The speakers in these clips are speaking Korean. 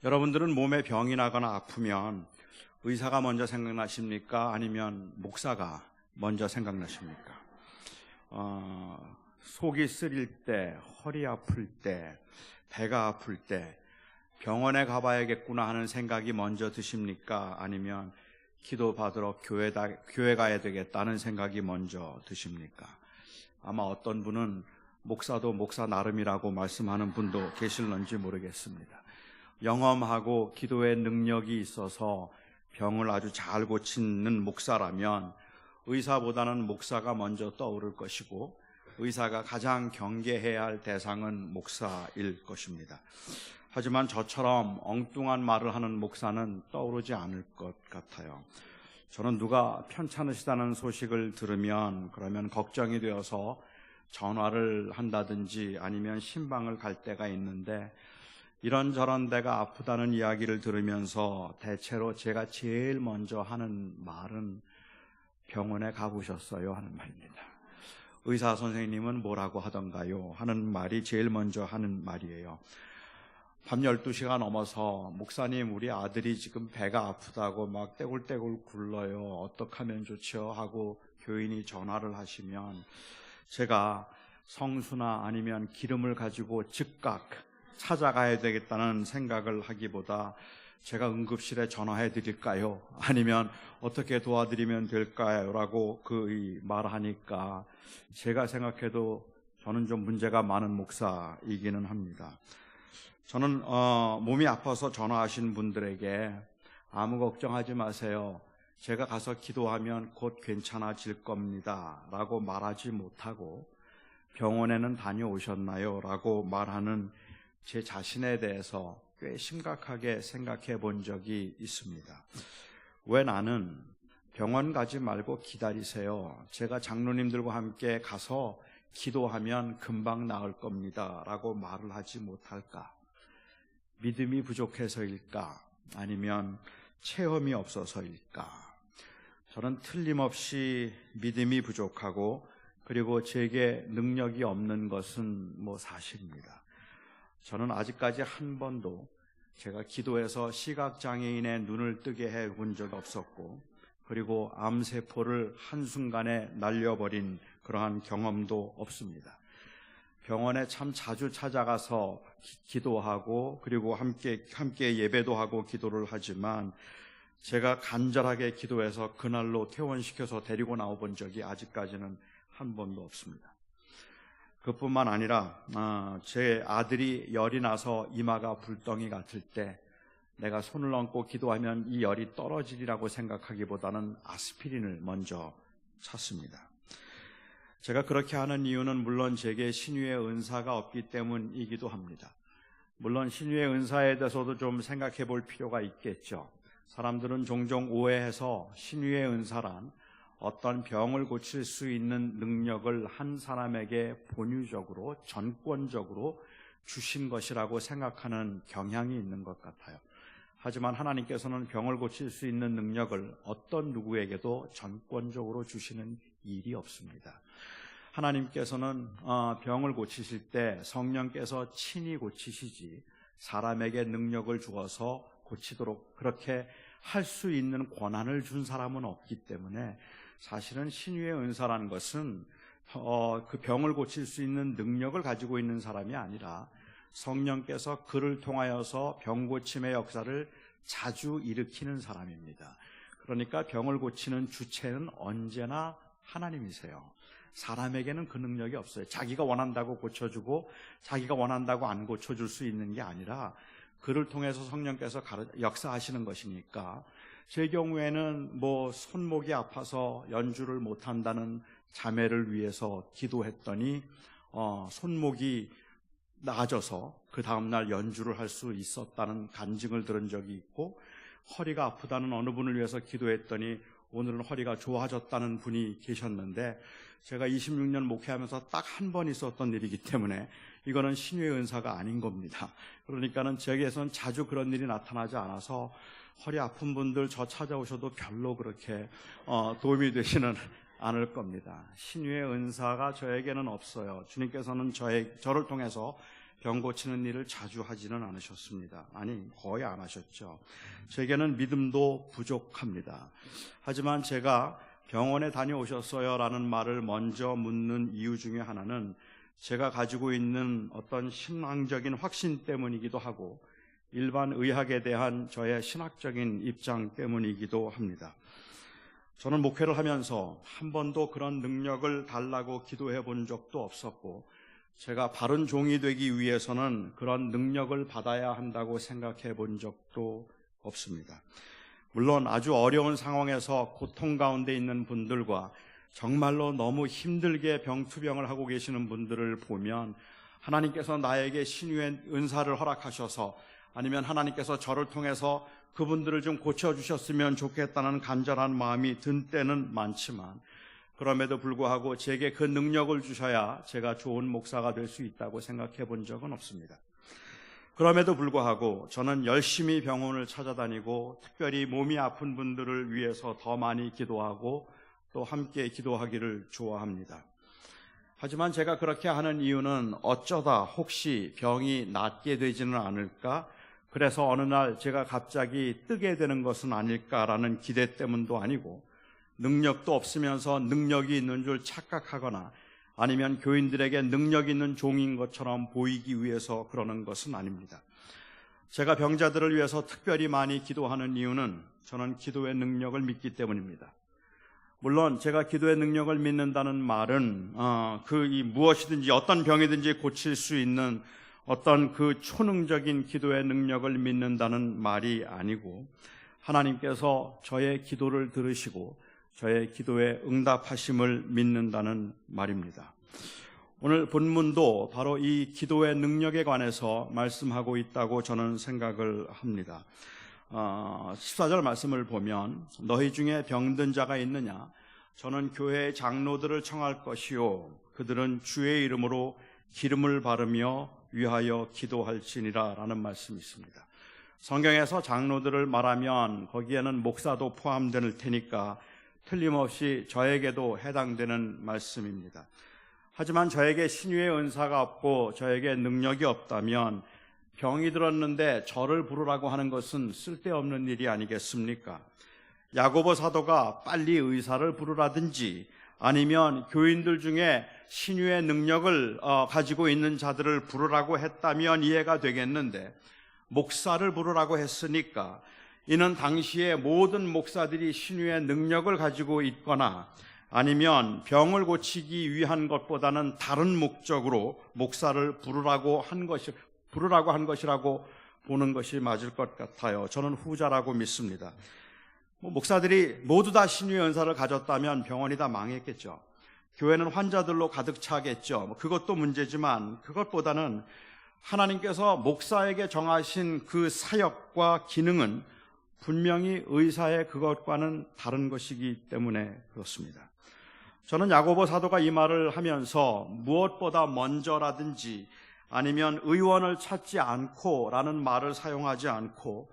여러분들은 몸에 병이 나거나 아프면 의사가 먼저 생각나십니까? 아니면 목사가 먼저 생각나십니까? 속이 쓰릴 때, 허리 아플 때, 배가 아플 때 병원에 가봐야겠구나 하는 생각이 먼저 드십니까? 아니면 기도받으러 교회 가야 되겠다는 생각이 먼저 드십니까? 아마 어떤 분은 목사도 목사 나름이라고 말씀하는 분도 계실런지 모르겠습니다. 영험하고 기도의 능력이 있어서 병을 아주 잘 고치는 목사라면 의사보다는 목사가 먼저 떠오를 것이고, 의사가 가장 경계해야 할 대상은 목사일 것입니다. 하지만 저처럼 엉뚱한 말을 하는 목사는 떠오르지 않을 것 같아요. 저는 누가 편찮으시다는 소식을 들으면 그러면 걱정이 되어서 전화를 한다든지 아니면 신방을 갈 때가 있는데, 이런저런 데가 아프다는 이야기를 들으면서 대체로 제가 제일 먼저 하는 말은 병원에 가보셨어요? 하는 말입니다. 의사 선생님은 뭐라고 하던가요? 하는 말이 제일 먼저 하는 말이에요. 밤 12시가 넘어서 목사님, 우리 아들이 지금 배가 아프다고 막 떼굴떼굴 굴러요. 어떻게 하면 좋죠? 하고 교인이 전화를 하시면 제가 성수나 아니면 기름을 가지고 즉각 찾아가야 되겠다는 생각을 하기보다 제가 응급실에 전화해 드릴까요? 아니면 어떻게 도와드리면 될까요? 라고 말하니까 제가 생각해도 저는 좀 문제가 많은 목사이기는 합니다. 저는 몸이 아파서 전화하신 분들에게 아무 걱정하지 마세요. 제가 가서 기도하면 곧 괜찮아질 겁니다. 라고 말하지 못하고 병원에는 다녀오셨나요? 라고 말하는 제 자신에 대해서 꽤 심각하게 생각해 본 적이 있습니다. 왜 나는 병원 가지 말고 기다리세요. 제가 장로님들과 함께 가서 기도하면 금방 나을 겁니다. 라고 말을 하지 못할까? 믿음이 부족해서일까? 아니면 체험이 없어서일까? 저는 틀림없이 믿음이 부족하고 그리고 제게 능력이 없는 것은 사실입니다. 저는 아직까지 한 번도 제가 기도해서 시각장애인의 눈을 뜨게 해본 적 없었고, 그리고 암세포를 한순간에 날려버린 그러한 경험도 없습니다. 병원에 참 자주 찾아가서 기도하고 그리고 함께 예배도 하고 기도를 하지만 제가 간절하게 기도해서 그날로 퇴원시켜서 데리고 나와본 적이 아직까지는 한 번도 없습니다. 그뿐만 아니라 제 아들이 열이 나서 이마가 불덩이 같을 때 내가 손을 얹고 기도하면 이 열이 떨어지리라고 생각하기보다는 아스피린을 먼저 찾습니다. 제가 그렇게 하는 이유는 물론 제게 신유의 은사가 없기 때문이기도 합니다. 물론 신유의 은사에 대해서도 좀 생각해 볼 필요가 있겠죠. 사람들은 종종 오해해서 신유의 은사란 어떤 병을 고칠 수 있는 능력을 한 사람에게 본유적으로, 전권적으로 주신 것이라고 생각하는 경향이 있는 것 같아요. 하지만 하나님께서는 병을 고칠 수 있는 능력을 어떤 누구에게도 전권적으로 주시는 일이 없습니다. 하나님께서는 병을 고치실 때 성령께서 친히 고치시지 사람에게 능력을 주어서 고치도록 그렇게 할 수 있는 권한을 준 사람은 없기 때문에 사실은 신유의 은사라는 것은 그 병을 고칠 수 있는 능력을 가지고 있는 사람이 아니라 성령께서 그를 통하여서 병 고침의 역사를 자주 일으키는 사람입니다. 그러니까 병을 고치는 주체는 언제나 하나님이세요. 사람에게는 그 능력이 없어요. 자기가 원한다고 고쳐주고 자기가 원한다고 안 고쳐줄 수 있는 게 아니라 그를 통해서 성령께서 역사하시는 것이니까, 제 경우에는 손목이 아파서 연주를 못한다는 자매를 위해서 기도했더니 손목이 나아져서 그 다음날 연주를 할 수 있었다는 간증을 들은 적이 있고, 허리가 아프다는 어느 분을 위해서 기도했더니 오늘은 허리가 좋아졌다는 분이 계셨는데, 제가 26년 목회하면서 딱 한 번 있었던 일이기 때문에 이거는 신유의 은사가 아닌 겁니다. 그러니까는 제게서는 자주 그런 일이 나타나지 않아서 허리 아픈 분들 저 찾아오셔도 별로 그렇게 도움이 되지는 않을 겁니다. 신유의 은사가 저에게는 없어요. 주님께서는 저를 통해서 병 고치는 일을 자주 하지는 않으셨습니다. 아니, 거의 안 하셨죠. 제게는 믿음도 부족합니다. 하지만 제가 병원에 다녀오셨어요? 라는 말을 먼저 묻는 이유 중에 하나는 제가 가지고 있는 어떤 신앙적인 확신 때문이기도 하고 일반 의학에 대한 저의 신학적인 입장 때문이기도 합니다. 저는 목회를 하면서 한 번도 그런 능력을 달라고 기도해 본 적도 없었고 제가 바른 종이 되기 위해서는 그런 능력을 받아야 한다고 생각해 본 적도 없습니다. 물론 아주 어려운 상황에서 고통 가운데 있는 분들과 정말로 너무 힘들게 병투병을 하고 계시는 분들을 보면 하나님께서 나에게 신유의 은사를 허락하셔서 아니면 하나님께서 저를 통해서 그분들을 좀 고쳐주셨으면 좋겠다는 간절한 마음이 든 때는 많지만 그럼에도 불구하고 제게 그 능력을 주셔야 제가 좋은 목사가 될 수 있다고 생각해 본 적은 없습니다. 그럼에도 불구하고 저는 열심히 병원을 찾아다니고 특별히 몸이 아픈 분들을 위해서 더 많이 기도하고 또 함께 기도하기를 좋아합니다. 하지만 제가 그렇게 하는 이유는 어쩌다 혹시 병이 낫게 되지는 않을까? 그래서 어느 날 제가 갑자기 뜨게 되는 것은 아닐까라는 기대 때문도 아니고 능력도 없으면서 능력이 있는 줄 착각하거나 아니면 교인들에게 능력 있는 종인 것처럼 보이기 위해서 그러는 것은 아닙니다. 제가 병자들을 위해서 특별히 많이 기도하는 이유는 저는 기도의 능력을 믿기 때문입니다. 물론 제가 기도의 능력을 믿는다는 말은 무엇이든지 어떤 병이든지 고칠 수 있는 어떤 그 초능적인 기도의 능력을 믿는다는 말이 아니고 하나님께서 저의 기도를 들으시고 저의 기도에 응답하심을 믿는다는 말입니다. 오늘 본문도 바로 이 기도의 능력에 관해서 말씀하고 있다고 저는 생각을 합니다. 14절 말씀을 보면 너희 중에 병든 자가 있느냐? 저는 교회의 장로들을 청할 것이요 그들은 주의 이름으로 기름을 바르며 위하여 기도할지니라 라는 말씀이 있습니다. 성경에서 장로들을 말하면 거기에는 목사도 포함될 테니까 틀림없이 저에게도 해당되는 말씀입니다. 하지만 저에게 신유의 은사가 없고 저에게 능력이 없다면 병이 들었는데 저를 부르라고 하는 것은 쓸데없는 일이 아니겠습니까? 야고보 사도가 빨리 의사를 부르라든지 아니면 교인들 중에 신유의 능력을 가지고 있는 자들을 부르라고 했다면 이해가 되겠는데 목사를 부르라고 했으니까 이는 당시에 모든 목사들이 신유의 능력을 가지고 있거나 아니면 병을 고치기 위한 것보다는 다른 목적으로 목사를 부르라고 한 것이라고 보는 것이 맞을 것 같아요. 저는 후자라고 믿습니다. 목사들이 모두 다 신유의 은사를 가졌다면 병원이 다 망했겠죠. 교회는 환자들로 가득 차겠죠. 그것도 문제지만 그것보다는 하나님께서 목사에게 정하신 그 사역과 기능은 분명히 의사의 그것과는 다른 것이기 때문에 그렇습니다. 저는 야고보 사도가 이 말을 하면서 무엇보다 먼저라든지 아니면 의원을 찾지 않고 라는 말을 사용하지 않고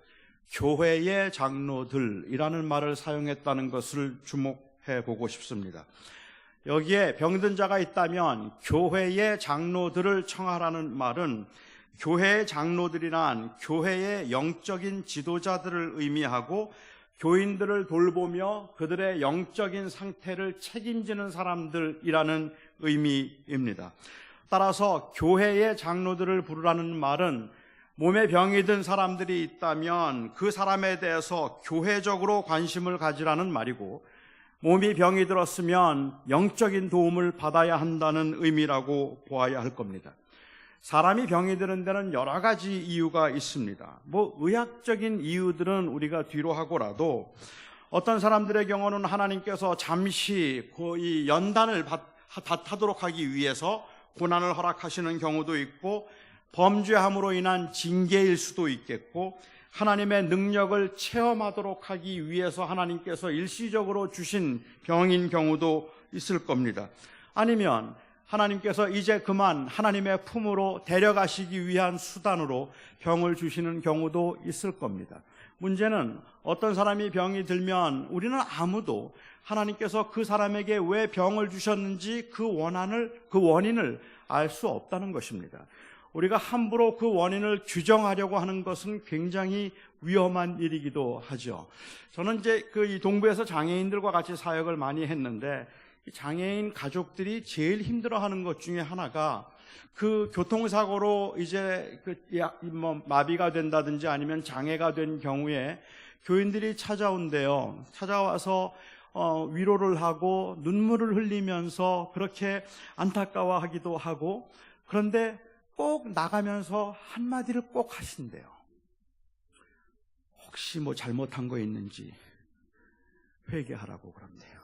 교회의 장로들이라는 말을 사용했다는 것을 주목해 보고 싶습니다. 여기에 병든 자가 있다면 교회의 장로들을 청하라는 말은 교회의 장로들이란 교회의 영적인 지도자들을 의미하고 교인들을 돌보며 그들의 영적인 상태를 책임지는 사람들이라는 의미입니다. 따라서 교회의 장로들을 부르라는 말은 몸에 병이 든 사람들이 있다면 그 사람에 대해서 교회적으로 관심을 가지라는 말이고 몸이 병이 들었으면 영적인 도움을 받아야 한다는 의미라고 보아야 할 겁니다. 사람이 병이 드는 데는 여러 가지 이유가 있습니다. 의학적인 이유들은 우리가 뒤로 하고라도 어떤 사람들의 경우는 하나님께서 잠시 이 연단을 하도록 하기 위해서 고난을 허락하시는 경우도 있고 범죄함으로 인한 징계일 수도 있겠고 하나님의 능력을 체험하도록 하기 위해서 하나님께서 일시적으로 주신 병인 경우도 있을 겁니다. 아니면 하나님께서 이제 그만 하나님의 품으로 데려가시기 위한 수단으로 병을 주시는 경우도 있을 겁니다. 문제는 어떤 사람이 병이 들면 우리는 아무도 하나님께서 그 사람에게 왜 병을 주셨는지 그 원인을 알 수 없다는 것입니다. 우리가 함부로 그 원인을 규정하려고 하는 것은 굉장히 위험한 일이기도 하죠. 저는 이제 이 동부에서 장애인들과 같이 사역을 많이 했는데, 장애인 가족들이 제일 힘들어하는 것 중에 하나가 그 교통사고로 이제 마비가 된다든지 아니면 장애가 된 경우에 교인들이 찾아온대요. 찾아와서 위로를 하고 눈물을 흘리면서 그렇게 안타까워하기도 하고, 그런데 꼭 나가면서 한마디를 꼭 하신대요. 혹시 뭐 잘못한 거 있는지 회개하라고 그런대요.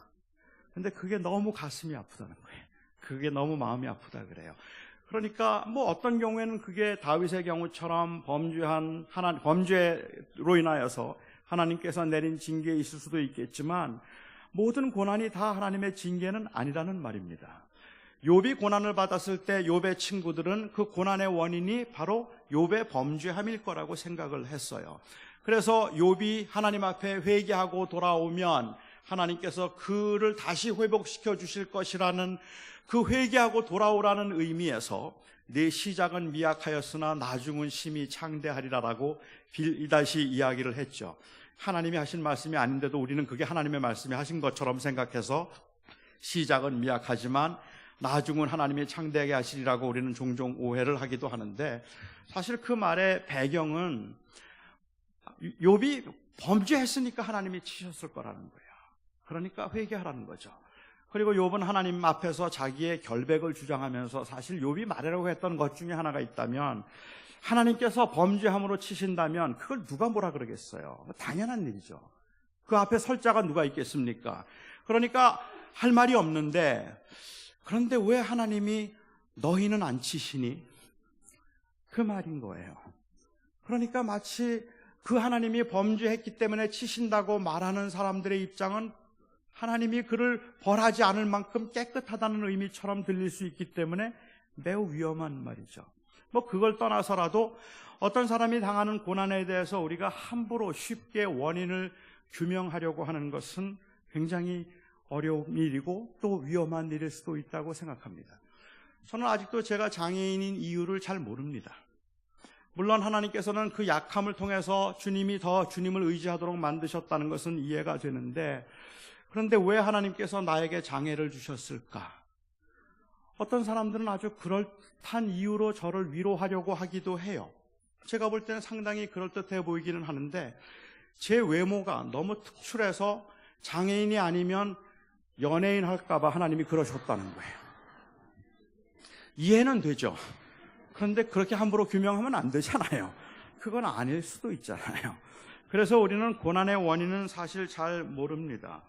근데 그게 너무 가슴이 아프다는 거예요. 그게 너무 마음이 아프다 그래요. 그러니까 뭐 어떤 경우에는 그게 다윗의 경우처럼 범죄로 인하여서 하나님께서 내린 징계에 있을 수도 있겠지만, 모든 고난이 다 하나님의 징계는 아니라는 말입니다. 욥이 고난을 받았을 때 욥의 친구들은 그 고난의 원인이 바로 욥의 범죄함일 거라고 생각을 했어요. 그래서 욥이 하나님 앞에 회개하고 돌아오면 하나님께서 그를 다시 회복시켜 주실 것이라는, 그 회개하고 돌아오라는 의미에서 내 시작은 미약하였으나 나중은 심히 창대하리라라고 다시 이야기를 했죠. 하나님이 하신 말씀이 아닌데도 우리는 그게 하나님의 말씀이 하신 것처럼 생각해서 시작은 미약하지만 나중은 하나님이 창대하게 하시리라고 우리는 종종 오해를 하기도 하는데, 사실 그 말의 배경은 욥이 범죄했으니까 하나님이 치셨을 거라는 거예요. 그러니까 회개하라는 거죠. 그리고 욥은 하나님 앞에서 자기의 결백을 주장하면서, 사실 욥이 말하려고 했던 것 중에 하나가 있다면, 하나님께서 범죄함으로 치신다면 그걸 누가 뭐라 그러겠어요? 당연한 일이죠. 그 앞에 설 자가 누가 있겠습니까? 그러니까 할 말이 없는데, 그런데 왜 하나님이 너희는 안 치시니? 그 말인 거예요. 그러니까 마치 그 하나님이 범죄했기 때문에 치신다고 말하는 사람들의 입장은 하나님이 그를 벌하지 않을 만큼 깨끗하다는 의미처럼 들릴 수 있기 때문에 매우 위험한 말이죠. 뭐 그걸 떠나서라도 어떤 사람이 당하는 고난에 대해서 우리가 함부로 쉽게 원인을 규명하려고 하는 것은 굉장히 어려운 일이고 또 위험한 일일 수도 있다고 생각합니다. 저는 아직도 제가 장애인인 이유를 잘 모릅니다. 물론 하나님께서는 그 약함을 통해서 주님이 더 주님을 의지하도록 만드셨다는 것은 이해가 되는데, 그런데 왜 하나님께서 나에게 장애를 주셨을까? 어떤 사람들은 아주 그럴듯한 이유로 저를 위로하려고 하기도 해요. 제가 볼 때는 상당히 그럴듯해 보이기는 하는데, 제 외모가 너무 특출해서 장애인이 아니면 연예인 할까봐 하나님이 그러셨다는 거예요. 이해는 되죠. 그런데 그렇게 함부로 규명하면 안 되잖아요. 그건 아닐 수도 있잖아요. 그래서 우리는 고난의 원인은 사실 잘 모릅니다.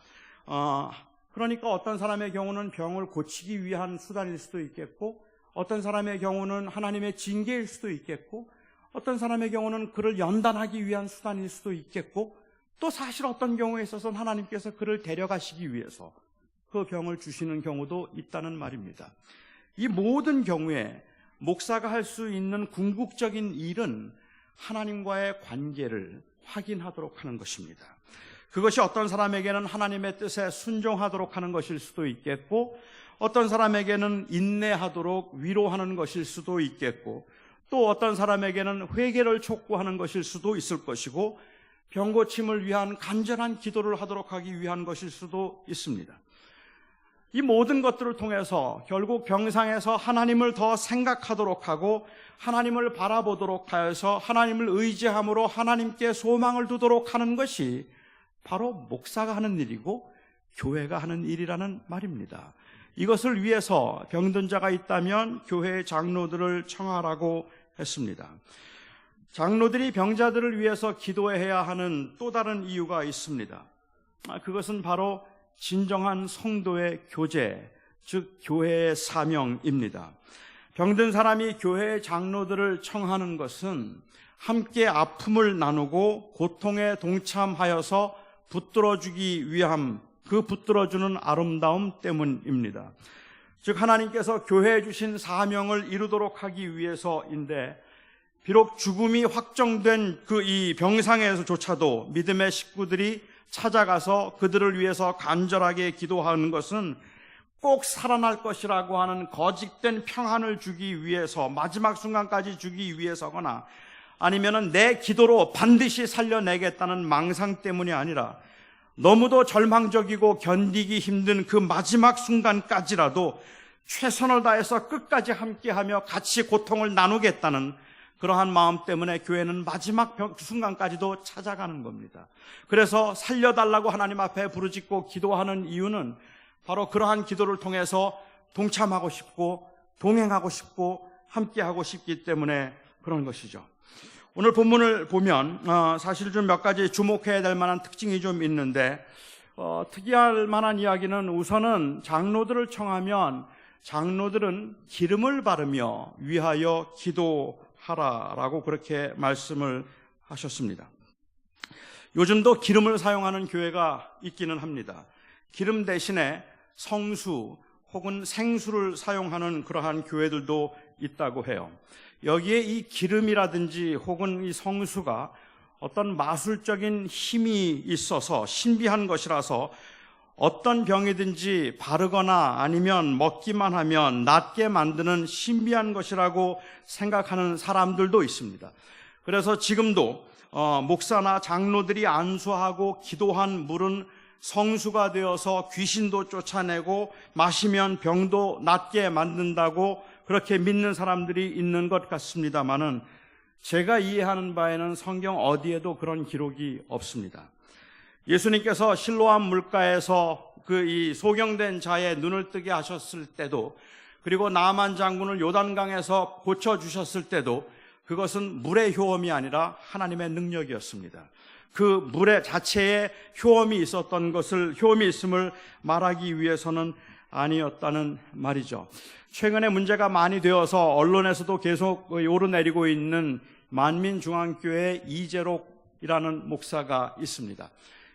그러니까 어떤 사람의 경우는 병을 고치기 위한 수단일 수도 있겠고, 어떤 사람의 경우는 하나님의 징계일 수도 있겠고, 어떤 사람의 경우는 그를 연단하기 위한 수단일 수도 있겠고, 또 사실 어떤 경우에 있어서는 하나님께서 그를 데려가시기 위해서 그 병을 주시는 경우도 있다는 말입니다. 이 모든 경우에 목사가 할 수 있는 궁극적인 일은 하나님과의 관계를 확인하도록 하는 것입니다. 그것이 어떤 사람에게는 하나님의 뜻에 순종하도록 하는 것일 수도 있겠고, 어떤 사람에게는 인내하도록 위로하는 것일 수도 있겠고, 또 어떤 사람에게는 회개를 촉구하는 것일 수도 있을 것이고, 병고침을 위한 간절한 기도를 하도록 하기 위한 것일 수도 있습니다. 이 모든 것들을 통해서 결국 병상에서 하나님을 더 생각하도록 하고 하나님을 바라보도록 하여서 하나님을 의지함으로 하나님께 소망을 두도록 하는 것이 바로 목사가 하는 일이고 교회가 하는 일이라는 말입니다. 이것을 위해서 병든 자가 있다면 교회의 장로들을 청하라고 했습니다. 장로들이 병자들을 위해서 기도해야 하는 또 다른 이유가 있습니다. 그것은 바로 진정한 성도의 교제, 즉 교회의 사명입니다. 병든 사람이 교회의 장로들을 청하는 것은 함께 아픔을 나누고 고통에 동참하여서 붙들어주기 위함, 그 붙들어주는 아름다움 때문입니다. 즉 하나님께서 교회에 주신 사명을 이루도록 하기 위해서인데, 비록 죽음이 확정된 그 이 병상에서조차도 믿음의 식구들이 찾아가서 그들을 위해서 간절하게 기도하는 것은 꼭 살아날 것이라고 하는 거짓된 평안을 주기 위해서, 마지막 순간까지 주기 위해서거나 아니면은 내 기도로 반드시 살려내겠다는 망상 때문이 아니라 너무도 절망적이고 견디기 힘든 그 마지막 순간까지라도 최선을 다해서 끝까지 함께하며 같이 고통을 나누겠다는 그러한 마음 때문에 교회는 마지막 순간까지도 찾아가는 겁니다. 그래서 살려달라고 하나님 앞에 부르짖고 기도하는 이유는 바로 그러한 기도를 통해서 동참하고 싶고 동행하고 싶고 함께하고 싶기 때문에 그런 것이죠. 오늘 본문을 보면 사실 좀 몇 가지 주목해야 될 만한 특징이 좀 있는데, 특이할 만한 이야기는 우선은 장로들을 청하면 장로들은 기름을 바르며 위하여 기도하라라고 그렇게 말씀을 하셨습니다. 요즘도 기름을 사용하는 교회가 있기는 합니다. 기름 대신에 성수 혹은 생수를 사용하는 그러한 교회들도 있다고 해요. 여기에 이 기름이라든지 혹은 이 성수가 어떤 마술적인 힘이 있어서 신비한 것이라서 어떤 병이든지 바르거나 아니면 먹기만 하면 낫게 만드는 신비한 것이라고 생각하는 사람들도 있습니다. 그래서 지금도 목사나 장로들이 안수하고 기도한 물은 성수가 되어서 귀신도 쫓아내고 마시면 병도 낫게 만든다고 그렇게 믿는 사람들이 있는 것 같습니다만은, 제가 이해하는 바에는 성경 어디에도 그런 기록이 없습니다. 예수님께서 실로암 물가에서 그 이 소경된 자의 눈을 뜨게 하셨을 때도, 그리고 나만 장군을 요단강에서 고쳐주셨을 때도 그것은 물의 효험이 아니라 하나님의 능력이었습니다. 그 물의 자체에 효험이 있었던 것을, 효험이 있음을 말하기 위해서는 아니었다는 말이죠. 최근에 문제가 많이 되어서 언론에서도 계속 오르내리고 있는 만민중앙교회 이재록이라는 목사가 있습니다.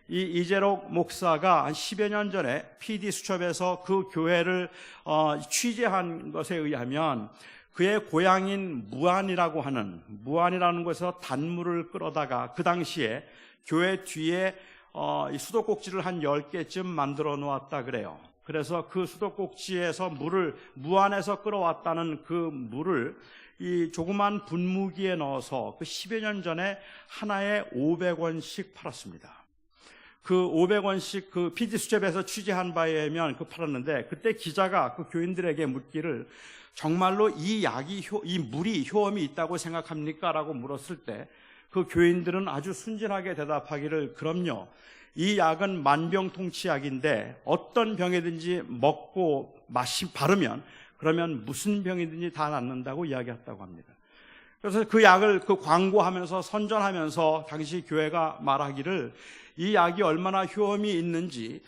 이 이재록 목사가 한 10여 년 전에 PD수첩에서 그 교회를 취재한 것에 의하면 그의 고향인 무안이라는 곳에서 단물을 끌어다가 그 당시에 교회 뒤에 수도꼭지를 한 10개쯤 만들어 놓았다 그래요. 그래서 그 수도꼭지에서 무안에서 끌어왔다는 그 물을 이 조그만 분무기에 넣어서 그 10여 년 전에 하나에 500원씩 팔았습니다. 그 500원씩 그 PD수첩에서 취재한 바에 의하면 팔았는데, 그때 기자가 그 교인들에게 묻기를 정말로 이 물이 효험이 있다고 생각합니까? 라고 물었을 때 그 교인들은 아주 순진하게 대답하기를, 그럼요. 이 약은 만병통치약인데 어떤 병이든지 먹고 바르면 그러면 무슨 병이든지 다 낫는다고 이야기했다고 합니다. 그래서 그 약을 광고하면서 선전하면서 당시 교회가 말하기를 이 약이 얼마나 효험이 있는지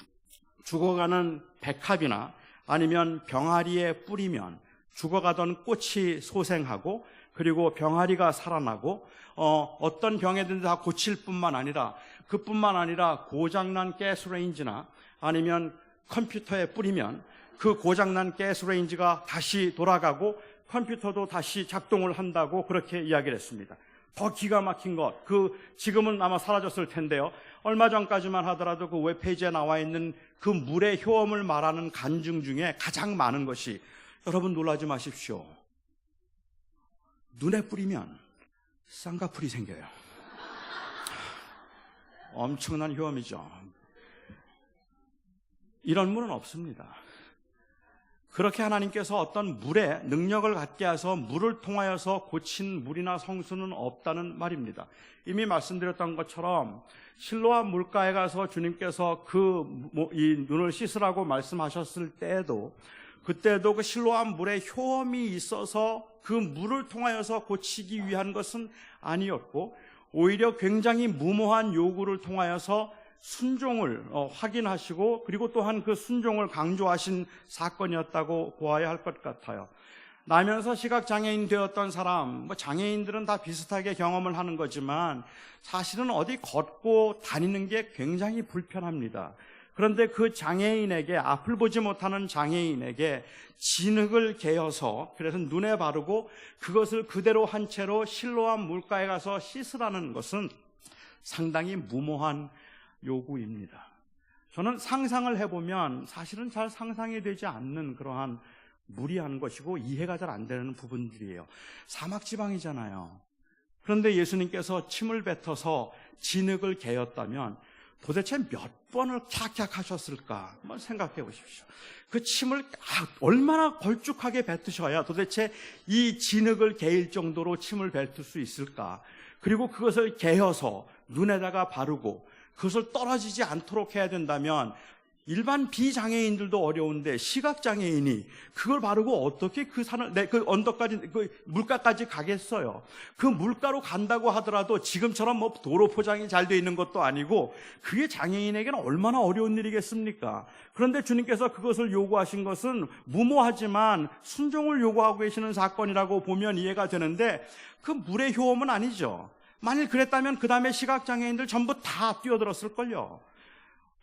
죽어가는 백합이나 아니면 병아리에 뿌리면 죽어가던 꽃이 소생하고 그리고 병아리가 살아나고 어떤 병에든지 다 고칠 뿐만 아니라 고장난 가스레인지나 아니면 컴퓨터에 뿌리면 그 고장난 가스레인지가 다시 돌아가고 컴퓨터도 다시 작동을 한다고 그렇게 이야기를 했습니다. 더 기가 막힌 것, 지금은 아마 사라졌을 텐데요. 얼마 전까지만 하더라도 그 웹페이지에 나와 있는 그 물의 효험을 말하는 간증 중에 가장 많은 것이, 여러분 놀라지 마십시오, 눈에 뿌리면 쌍꺼풀이 생겨요. 엄청난 효험이죠. 이런 물은 없습니다. 그렇게 하나님께서 어떤 물에 능력을 갖게 해서 물을 통하여서 고친 물이나 성수는 없다는 말입니다. 이미 말씀드렸던 것처럼 실로암 물가에 가서 주님께서 이 눈을 씻으라고 말씀하셨을 때에도, 그때도 그 실로암 물에 효험이 있어서 그 물을 통하여서 고치기 위한 것은 아니었고, 오히려 굉장히 무모한 요구를 통하여서 순종을 확인하시고 그리고 또한 그 순종을 강조하신 사건이었다고 보아야 할 것 같아요. 나면서 시각장애인 되었던 사람, 장애인들은 다 비슷하게 경험을 하는 거지만 사실은 어디 걷고 다니는 게 굉장히 불편합니다. 그런데 그 장애인에게, 앞을 보지 못하는 장애인에게 진흙을 개어서 그래서 눈에 바르고 그것을 그대로 한 채로 실로암 물가에 가서 씻으라는 것은 상당히 무모한 요구입니다. 저는 상상을 해보면 사실은 잘 상상이 되지 않는 그러한 무리한 것이고 이해가 잘 안 되는 부분들이에요. 사막지방이잖아요. 그런데 예수님께서 침을 뱉어서 진흙을 개었다면 도대체 몇 번을 캬캬 하셨을까? 한번 생각해 보십시오. 그 침을 얼마나 걸쭉하게 뱉으셔야 도대체 이 진흙을 개일 정도로 침을 뱉을 수 있을까? 그리고 그것을 개어서 눈에다가 바르고 그것을 떨어지지 않도록 해야 된다면 일반 비장애인들도 어려운데 시각장애인이 그걸 바르고 어떻게 그 언덕까지, 그 물가까지 가겠어요? 그 물가로 간다고 하더라도 지금처럼 뭐 도로 포장이 잘 돼 있는 것도 아니고 그게 장애인에게는 얼마나 어려운 일이겠습니까? 그런데 주님께서 그것을 요구하신 것은 무모하지만 순종을 요구하고 계시는 사건이라고 보면 이해가 되는데 그 물의 효험은 아니죠. 만일 그랬다면 그 다음에 시각장애인들 전부 다 뛰어들었을걸요.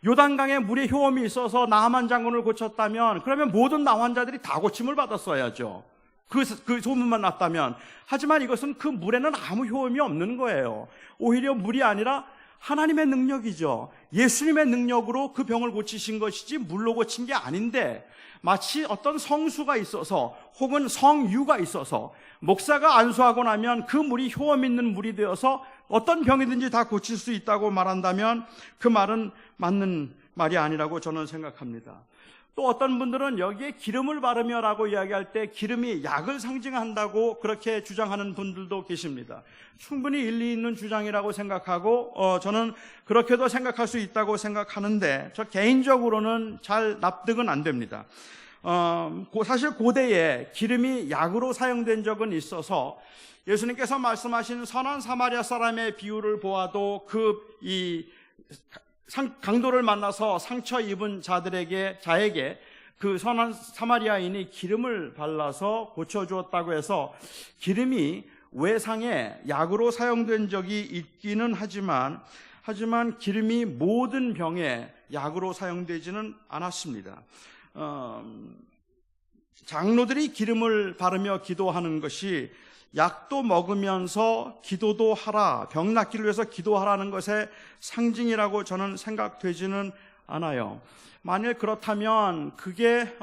요단강에 물의 효험이 있어서 나하만 장군을 고쳤다면 그러면 모든 나환자들이 다 고침을 받았어야죠. 그 소문만 났다면. 하지만 이것은 그 물에는 아무 효험이 없는 거예요. 오히려 물이 아니라 하나님의 능력이죠. 예수님의 능력으로 그 병을 고치신 것이지 물로 고친 게 아닌데 마치 어떤 성수가 있어서 혹은 성유가 있어서 목사가 안수하고 나면 그 물이 효험 있는 물이 되어서 어떤 병이든지 다 고칠 수 있다고 말한다면 그 말은 맞는 말이 아니라고 저는 생각합니다. 또 어떤 분들은 여기에 기름을 바르며라고 이야기할 때 기름이 약을 상징한다고 그렇게 주장하는 분들도 계십니다. 충분히 일리 있는 주장이라고 생각하고 저는 그렇게도 생각할 수 있다고 생각하는데 저 개인적으로는 잘 납득은 안 됩니다. 사실 고대에 기름이 약으로 사용된 적은 있어서 예수님께서 말씀하신 선한 사마리아 사람의 비유를 보아도 강도를 만나서 상처 입은 자에게 그 선한 사마리아인이 기름을 발라서 고쳐주었다고 해서 기름이 외상에 약으로 사용된 적이 있기는 하지만 기름이 모든 병에 약으로 사용되지는 않았습니다. 장로들이 기름을 바르며 기도하는 것이 약도 먹으면서 기도도 하라, 병 낫기를 위해서 기도하라는 것의 상징이라고 저는 생각되지는 않아요. 만일 그렇다면 그게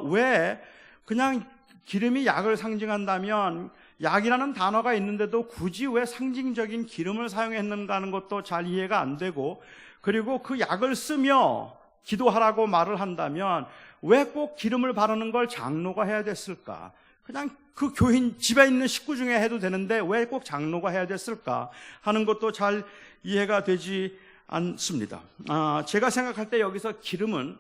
왜 그냥 기름이 약을 상징한다면 약이라는 단어가 있는데도 굳이 왜 상징적인 기름을 사용했는가 하는 것도 잘 이해가 안 되고, 그리고 그 약을 쓰며 기도하라고 말을 한다면 왜 꼭 기름을 바르는 걸 장로가 해야 됐을까? 그냥 그 교인 집에 있는 식구 중에 해도 되는데 왜 꼭 장로가 해야 됐을까 하는 것도 잘 이해가 되지 않습니다. 제가 생각할 때 여기서 기름은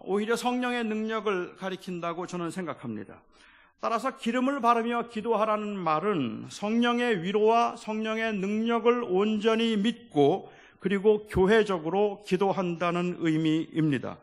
오히려 성령의 능력을 가리킨다고 저는 생각합니다. 따라서 기름을 바르며 기도하라는 말은 성령의 위로와 성령의 능력을 온전히 믿고 그리고 교회적으로 기도한다는 의미입니다.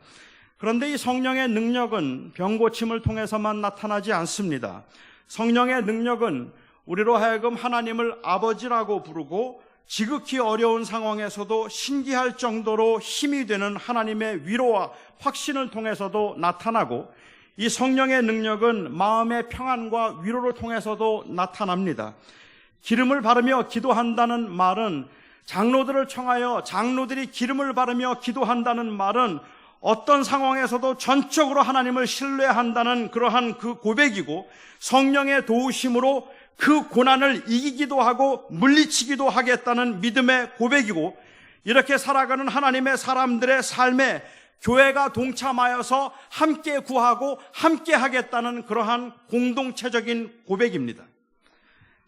그런데 이 성령의 능력은 병고침을 통해서만 나타나지 않습니다. 성령의 능력은 우리로 하여금 하나님을 아버지라고 부르고 지극히 어려운 상황에서도 신기할 정도로 힘이 되는 하나님의 위로와 확신을 통해서도 나타나고, 이 성령의 능력은 마음의 평안과 위로를 통해서도 나타납니다. 기름을 바르며 기도한다는 말은, 장로들을 청하여 장로들이 기름을 바르며 기도한다는 말은 어떤 상황에서도 전적으로 하나님을 신뢰한다는 그러한 그 고백이고, 성령의 도우심으로 그 고난을 이기기도 하고 물리치기도 하겠다는 믿음의 고백이고, 이렇게 살아가는 하나님의 사람들의 삶에 교회가 동참하여서 함께 구하고 함께 하겠다는 그러한 공동체적인 고백입니다.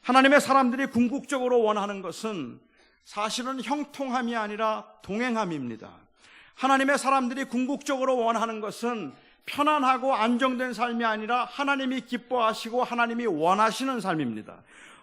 하나님의 사람들이 궁극적으로 원하는 것은 사실은 형통함이 아니라 동행함입니다. 하나님의 사람들이 궁극적으로 원하는 것은 편안하고 안정된 삶이 아니라 하나님이 기뻐하시고 하나님이 원하시는 삶입니다.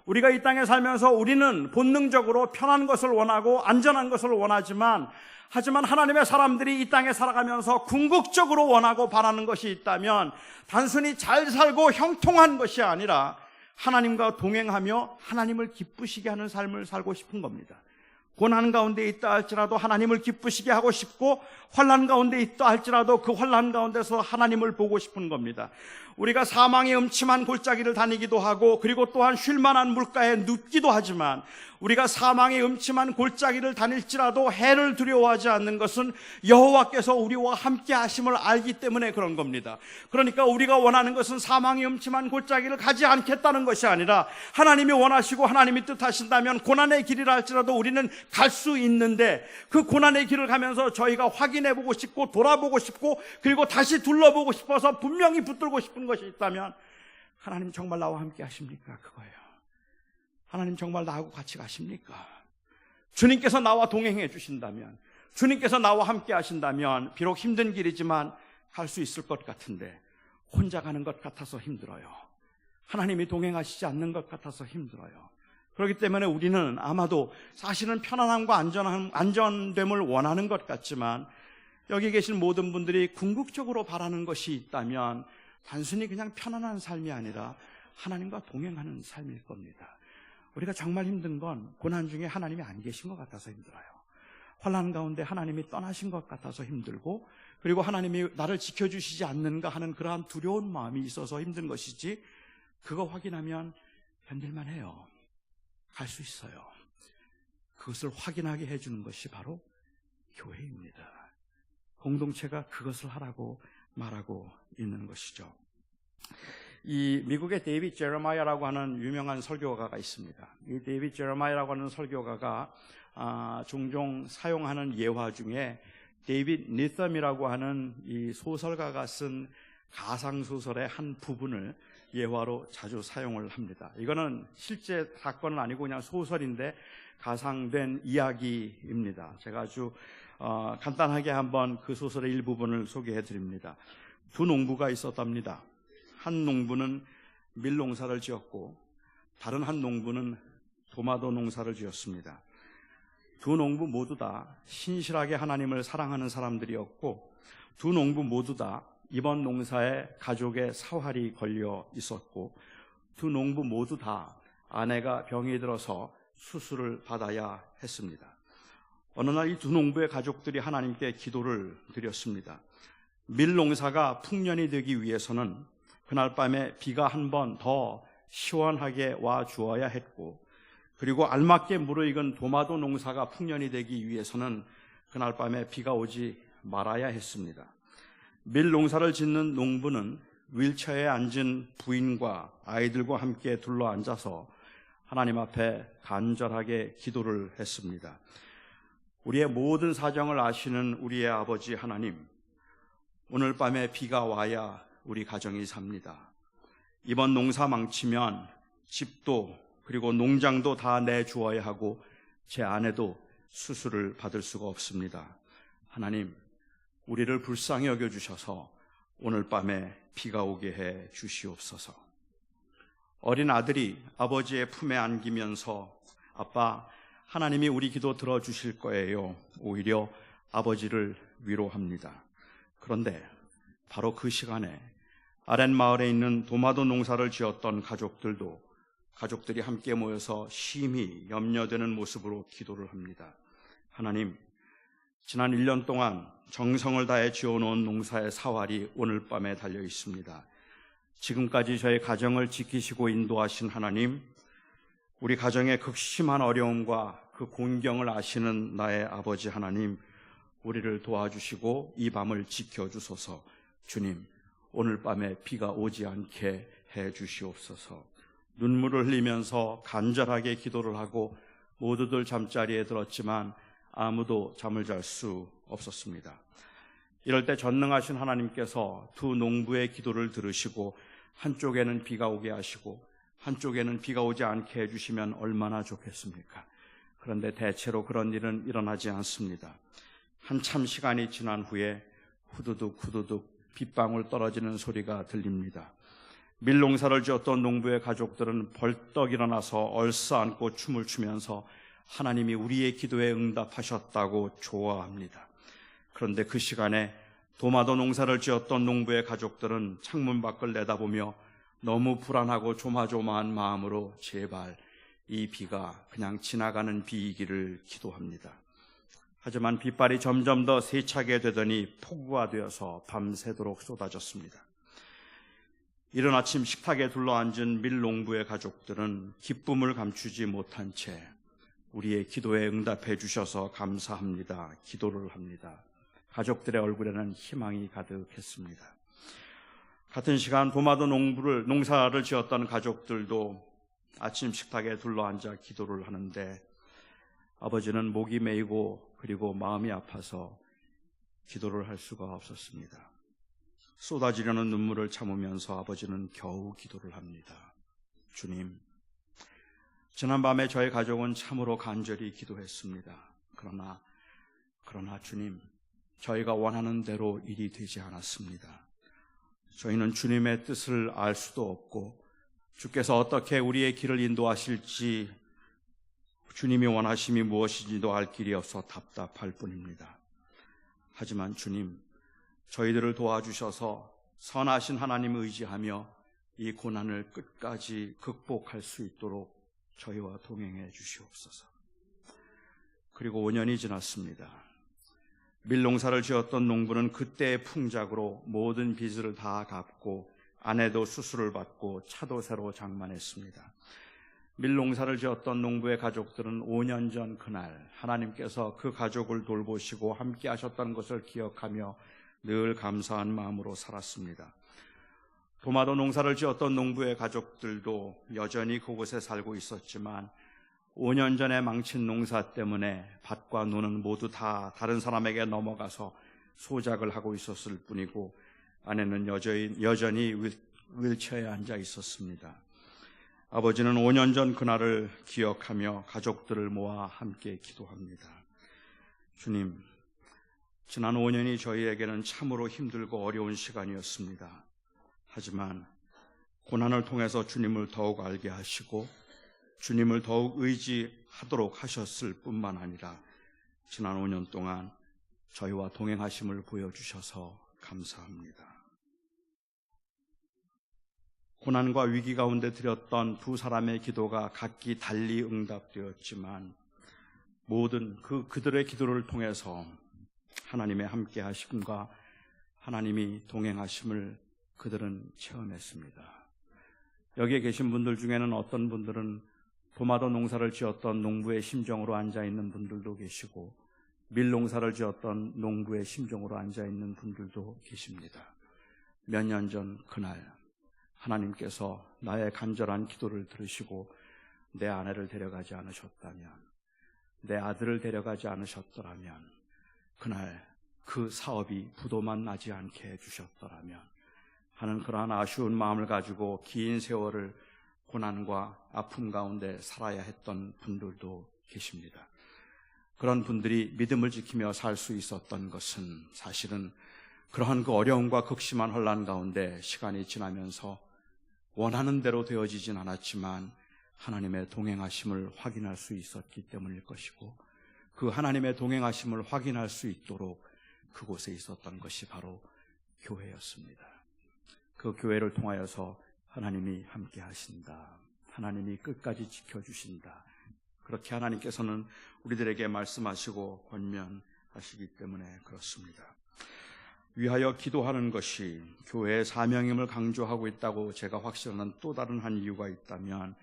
우리가 이 땅에 살면서 우리는 본능적으로 편한 것을 원하고 안전한 것을 원하지만, 하지만 하나님의 사람들이 이 땅에 살아가면서 궁극적으로 원하고 바라는 것이 있다면 단순히 잘 살고 형통한 것이 아니라 하나님과 동행하며 하나님을 기쁘시게 하는 삶을 살고 싶은 겁니다. 고난 가운데 있다 할지라도 하나님을 기쁘시게 하고 싶고, 환난 가운데 있다 할지라도 그 환난 가운데서 하나님을 보고 싶은 겁니다. 우리가 사망의 음침한 골짜기를 다니기도 하고, 그리고 또한 쉴만한 물가에 눕기도 하지만, 우리가 사망의 음침한 골짜기를 다닐지라도 해를 두려워하지 않는 것은 여호와께서 우리와 함께 하심을 알기 때문에 그런 겁니다. 그러니까 우리가 원하는 것은 사망의 음침한 골짜기를 가지 않겠다는 것이 아니라, 하나님이 원하시고 하나님이 뜻하신다면 고난의 길이라 할지라도 우리는 갈 수 있는데, 그 고난의 길을 가면서 저희가 확인해 보고 싶고 돌아보고 싶고, 그리고 다시 둘러보고 싶어서 분명히 붙들고 싶은 것이 있다면, 하나님 정말 나와 함께 하십니까? 그거예요. 하나님 정말 나하고 같이 가십니까? 주님께서 나와 동행해 주신다면, 주님께서 나와 함께 하신다면, 비록 힘든 길이지만 갈 수 있을 것 같은데 혼자 가는 것 같아서 힘들어요. 하나님이 동행하시지 않는 것 같아서 힘들어요. 그렇기 때문에 우리는 아마도 사실은 편안함과 안전됨을 원하는 것 같지만, 여기 계신 모든 분들이 궁극적으로 바라는 것이 있다면 단순히 그냥 편안한 삶이 아니라 하나님과 동행하는 삶일 겁니다. 우리가 정말 힘든 건 고난 중에 하나님이 안 계신 것 같아서 힘들어요. 환난 가운데 하나님이 떠나신 것 같아서 힘들고, 그리고 하나님이 나를 지켜주시지 않는가 하는 그러한 두려운 마음이 있어서 힘든 것이지, 그거 확인하면 견딜만 해요. 갈 수 있어요. 그것을 확인하게 해주는 것이 바로 교회입니다. 공동체가 그것을 하라고 말하고 있는 것이죠. 이 미국의 데이빗 제레마이아라고 하는 유명한 설교가가 있습니다. 이 데이빗 제레마이아라고 하는 설교가가 종종 사용하는 예화 중에 데이빗 니썸이라고 하는 이 소설가가 쓴 가상소설의 한 부분을 예화로 자주 사용을 합니다. 이거는 실제 사건은 아니고 그냥 소설인데 가상된 이야기입니다. 제가 아주 간단하게 한번 그 소설의 일부분을 소개해 드립니다. 두 농부가 있었답니다. 한 농부는 밀농사를 지었고 다른 한 농부는 도마도 농사를 지었습니다. 두 농부 모두 다 신실하게 하나님을 사랑하는 사람들이었고, 두 농부 모두 다 이번 농사에 가족의 사활이 걸려 있었고, 두 농부 모두 다 아내가 병이 들어서 수술을 받아야 했습니다. 어느 날 이 두 농부의 가족들이 하나님께 기도를 드렸습니다. 밀농사가 풍년이 되기 위해서는 그날 밤에 비가 한 번 더 시원하게 와 주어야 했고, 그리고 알맞게 무르익은 도마도 농사가 풍년이 되기 위해서는 그날 밤에 비가 오지 말아야 했습니다. 밀 농사를 짓는 농부는 윌체어에 앉은 부인과 아이들과 함께 둘러앉아서 하나님 앞에 간절하게 기도를 했습니다. 우리의 모든 사정을 아시는 우리의 아버지 하나님, 오늘 밤에 비가 와야 우리 가정이 삽니다. 이번 농사 망치면 집도 그리고 농장도 다 내주어야 하고 제 아내도 수술을 받을 수가 없습니다. 하나님, 우리를 불쌍히 여겨주셔서 오늘 밤에 비가 오게 해 주시옵소서. 어린 아들이 아버지의 품에 안기면서, 아빠, 하나님이 우리 기도 들어주실 거예요. 오히려 아버지를 위로합니다. 그런데 바로 그 시간에 아랫마을에 있는 도마도 농사를 지었던 가족들이 함께 모여서 심히 염려되는 모습으로 기도를 합니다. 하나님, 지난 1년 동안 정성을 다해 지어놓은 농사의 사활이 오늘 밤에 달려 있습니다. 지금까지 저희 가정을 지키시고 인도하신 하나님, 우리 가정의 극심한 어려움과 그 공경을 아시는 나의 아버지 하나님, 우리를 도와주시고 이 밤을 지켜주소서. 주님, 오늘 밤에 비가 오지 않게 해 주시옵소서. 눈물을 흘리면서 간절하게 기도를 하고 모두들 잠자리에 들었지만 아무도 잠을 잘 수 없었습니다. 이럴 때 전능하신 하나님께서 두 농부의 기도를 들으시고 한쪽에는 비가 오게 하시고 한쪽에는 비가 오지 않게 해주시면 얼마나 좋겠습니까? 그런데 대체로 그런 일은 일어나지 않습니다. 한참 시간이 지난 후에 후두둑 빗방울 떨어지는 소리가 들립니다. 밀농사를 지었던 농부의 가족들은 벌떡 일어나서 얼싸안고 춤을 추면서 하나님이 우리의 기도에 응답하셨다고 좋아합니다. 그런데 그 시간에 도마도 농사를 지었던 농부의 가족들은 창문 밖을 내다보며 너무 불안하고 조마조마한 마음으로 제발 이 비가 그냥 지나가는 비이기를 기도합니다. 하지만 빗발이 점점 더 세차게 되더니 폭우가 되어서 밤새도록 쏟아졌습니다. 이른 아침 식탁에 둘러앉은 밀농부의 가족들은 기쁨을 감추지 못한 채 우리의 기도에 응답해 주셔서 감사합니다. 기도를 합니다. 가족들의 얼굴에는 희망이 가득했습니다. 같은 시간 도마도 농사를 지었던 가족들도 아침 식탁에 둘러앉아 기도를 하는데 아버지는 목이 메이고 그리고 마음이 아파서 기도를 할 수가 없었습니다. 쏟아지려는 눈물을 참으면서 아버지는 겨우 기도를 합니다. 주님, 지난밤에 저희 가족은 참으로 간절히 기도했습니다. 그러나 주님, 저희가 원하는 대로 일이 되지 않았습니다. 저희는 주님의 뜻을 알 수도 없고 주께서 어떻게 우리의 길을 인도하실지 주님이 원하심이 무엇인지도 알 길이 없어 답답할 뿐입니다. 하지만 주님, 저희들을 도와주셔서 선하신 하나님을 의지하며 이 고난을 끝까지 극복할 수 있도록 저희와 동행해 주시옵소서. 그리고 5년이 지났습니다. 밀농사를 지었던 농부는 그때의 풍작으로 모든 빚을 다 갚고 아내도 수술을 받고 차도 새로 장만했습니다. 밀농사를 지었던 농부의 가족들은 5년 전 그날 하나님께서 그 가족을 돌보시고 함께 하셨던 것을 기억하며 늘 감사한 마음으로 살았습니다. 도마도 농사를 지었던 농부의 가족들도 여전히 그곳에 살고 있었지만 5년 전에 망친 농사 때문에 밭과 노는 모두 다 다른 사람에게 넘어가서 소작을 하고 있었을 뿐이고 아내는 여전히 휠체어에 앉아 있었습니다. 아버지는 5년 전 그날을 기억하며 가족들을 모아 함께 기도합니다. 주님, 지난 5년이 저희에게는 참으로 힘들고 어려운 시간이었습니다. 하지만 고난을 통해서 주님을 더욱 알게 하시고 주님을 더욱 의지하도록 하셨을 뿐만 아니라 지난 5년 동안 저희와 동행하심을 보여주셔서 감사합니다. 고난과 위기 가운데 드렸던 두 사람의 기도가 각기 달리 응답되었지만 모든 그들의 기도를 통해서 하나님의 함께 하심과 하나님이 동행하심을 그들은 체험했습니다. 여기에 계신 분들 중에는 어떤 분들은 도마도 농사를 지었던 농부의 심정으로 앉아있는 분들도 계시고 밀농사를 지었던 농부의 심정으로 앉아있는 분들도 계십니다. 몇 년 전 그날 하나님께서 나의 간절한 기도를 들으시고 내 아내를 데려가지 않으셨다면, 내 아들을 데려가지 않으셨더라면, 그날 그 사업이 부도만 나지 않게 해주셨더라면 하는 그러한 아쉬운 마음을 가지고 긴 세월을 고난과 아픔 가운데 살아야 했던 분들도 계십니다. 그런 분들이 믿음을 지키며 살 수 있었던 것은 사실은 그러한 그 어려움과 극심한 혼란 가운데 시간이 지나면서 원하는 대로 되어지진 않았지만 하나님의 동행하심을 확인할 수 있었기 때문일 것이고 그 하나님의 동행하심을 확인할 수 있도록 그곳에 있었던 것이 바로 교회였습니다. 그 교회를 통하여서 하나님이 함께 하신다. 하나님이 끝까지 지켜주신다. 그렇게 하나님께서는 우리들에게 말씀하시고 권면하시기 때문에 그렇습니다. 위하여 기도하는 것이 교회의 사명임을 강조하고 있다고 제가 확신하는 또 다른 한 이유가 있다면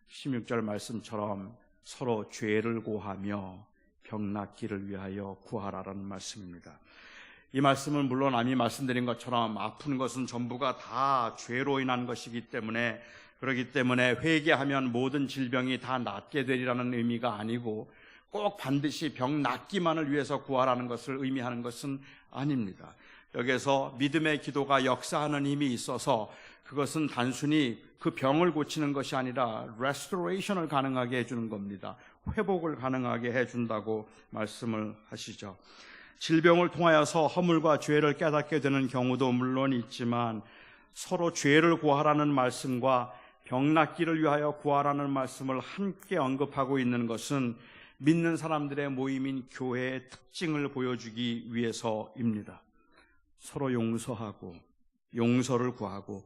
16절 말씀처럼 서로 죄를 고하며 병 낫기를 위하여 구하라라는 말씀입니다. 이 말씀은 물론 이미 말씀드린 것처럼 아픈 것은 전부가 다 죄로 인한 것이기 때문에 그렇기 때문에 회개하면 모든 질병이 다 낫게 되리라는 의미가 아니고 꼭 반드시 병 낫기만을 위해서 구하라는 것을 의미하는 것은 아닙니다. 여기서 믿음의 기도가 역사하는 힘이 있어서 그것은 단순히 그 병을 고치는 것이 아니라 restoration을 가능하게 해주는 겁니다. 회복을 가능하게 해준다고 말씀을 하시죠. 질병을 통하여서 허물과 죄를 깨닫게 되는 경우도 물론 있지만 서로 죄를 구하라는 말씀과 병 낫기를 위하여 구하라는 말씀을 함께 언급하고 있는 것은 믿는 사람들의 모임인 교회의 특징을 보여주기 위해서입니다. 서로 용서하고 용서를 구하고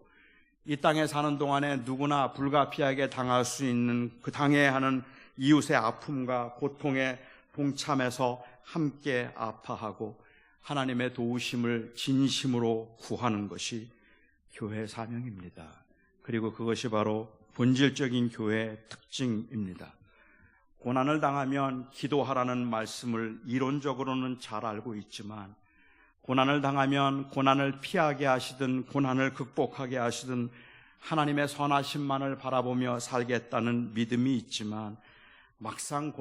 이 땅에 사는 동안에 누구나 불가피하게 당할 수 있는 그 당해야 하는 이웃의 아픔과 고통에 동참해서 함께 아파하고 하나님의 도우심을 진심으로 구하는 것이 교회 사명입니다. 그리고 그것이 바로 본질적인 교회의 특징입니다. 고난을 당하면 기도하라는 말씀을 이론적으로는 잘 알고 있지만 고난을 당하면 고난을 피하게 하시든 고난을 극복하게 하시든 하나님의 선하심만을 바라보며 살겠다는 믿음이 있지만 막상